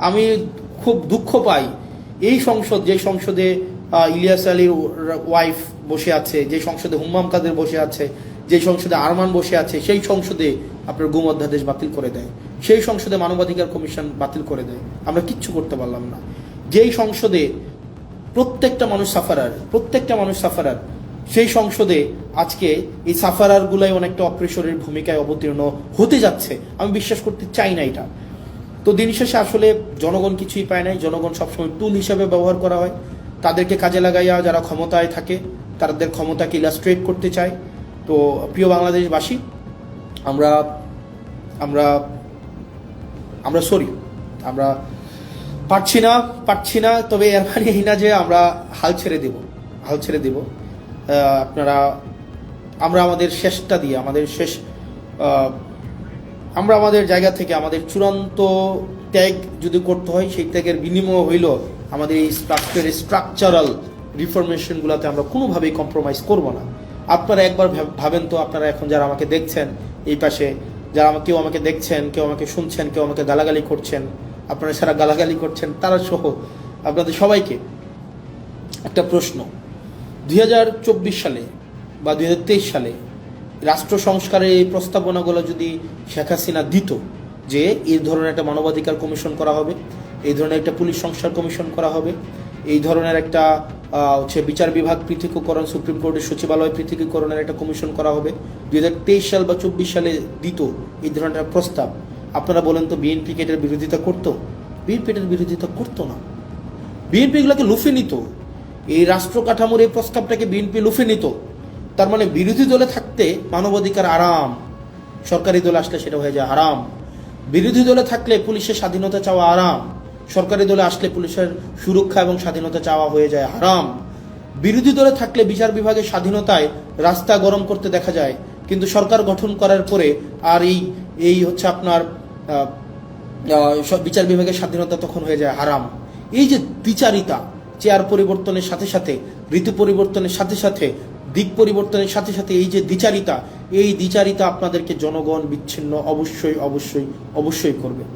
আমি খুব দুঃখ পাই এই সংসদ, যে সংসদে ইলিয়াস আলীর ওয়াইফ বসে আছে, যে সংসদে হুম্মাম কাদের বসে আছে, যে সংসদে আরমান বসে আছে, সেই সংসদে আপনার গুম অধ্যাদেশ বাতিল করে দেয়, সেই সংসদে মানবাধিকার কমিশন বাতিল করে দেয়। আমরা কিচ্ছু করতে পারলাম না। যেই সংসদে প্রত্যেকটা মানুষ সাফারার, সেই সংসদে আজকে এই সাফারারগুলাই অনেকটা অপ্রেশরের ভূমিকায় অবতীর্ণ হতে যাচ্ছে। আমি বিশ্বাস করতে চাই না এটা। তো দিন শেষে আসলে জনগণ কিছুই পায় নাই। জনগণ সবসময় টুল হিসাবে ব্যবহার করা হয়। তাদেরকে কাজে লাগাইয়া যারা ক্ষমতায় থাকে তাদের ক্ষমতাকে ইলাস্ট্রেট করতে চায়। তো প্রিয় বাংলাদেশবাসী, আমরা আমরা আমরা সরি, আমরা পারছি না। তবে এর মানে এই না যে আমরা হাল ছেড়ে দেব। আমরা আমাদের শেষটা দিয়ে, আমরা আমাদের জায়গা থেকে আমাদের চূড়ান্ত ত্যাগ যদি করতে হয়, সেই ত্যাগের বিনিময় হইল আমাদের এই স্ট্রাকচারাল রিফরমেশনগুলোতে আমরা কোনোভাবেই কম্প্রোমাইজ করব না। আপনারা একবার ভাবেন তো, আপনারা এখন যারা আমাকে দেখছেন, এই পাশে যারা কেউ আমাকে দেখছেন, কেউ আমাকে শুনছেন, কেউ আমাকে গালাগালি করছেন, আপনারা যারা গালাগালি করছেন তারা সহ আপনাদের সবাইকে একটা প্রশ্ন। 2024 সালে বা 2023 সালে রাষ্ট্র সংস্কারের এই প্রস্তাবনাগুলো যদি শেখ হাসিনা দিত, যে এই ধরনের একটা মানবাধিকার কমিশন করা হবে, এই ধরনের একটা পুলিশ সংস্কার কমিশন করা হবে, এই ধরনের একটা বিচার বিভাগ পৃথকীকরণ, সুপ্রিম কোর্টের সচিবালয় পৃথকীকরণের একটা কমিশন করা হবে, 2023 সাল বা 24 সালে দিত এই ধরনের একটা প্রস্তাব, আপনারা বলেন তো বিএনপি এটার বিরোধিতা করতো? বিএনপি এটার বিরোধিতা করতো না। বিএনপি এগুলোকে লুফে নিত। এই রাষ্ট্র কাঠামোর এই প্রস্তাবটাকে বিএনপি লুফে নিত। তার মানে বিরোধী দলে থাকতে মানবাধিকার আরাম, সরকারি দলে আসলে সেটা হয়ে যায় হারাম। বিরোধী দলে থাকলে পুলিশের স্বাধীনতা চাওয়া আরাম, সরকারি দলে আসলে পুলিশের সুরক্ষা এবং স্বাধীনতা চাওয়া হয়ে যায় হারাম। বিরোধী দলে থাকলে বিচার বিভাগের স্বাধীনতায় রাস্তা গরম করতে দেখা যায়, কিন্তু সরকার গঠন করার পরে আর এই হচ্ছে আপনার বিচার বিভাগের স্বাধীনতা তখন হয়ে যায় হারাম। এই যে দ্বিচারিতা, চেয়ার পরিবর্তনের সাথে সাথে, ঋতু পরিবর্তনের সাথে সাথে, দিক পরিবর্তনের সাথে সাথে এই যে দ্বিচারিতা, এই দ্বিচারিতা আপনাদেরকে জনগণ বিচ্ছিন্ন অবশ্যই করবে।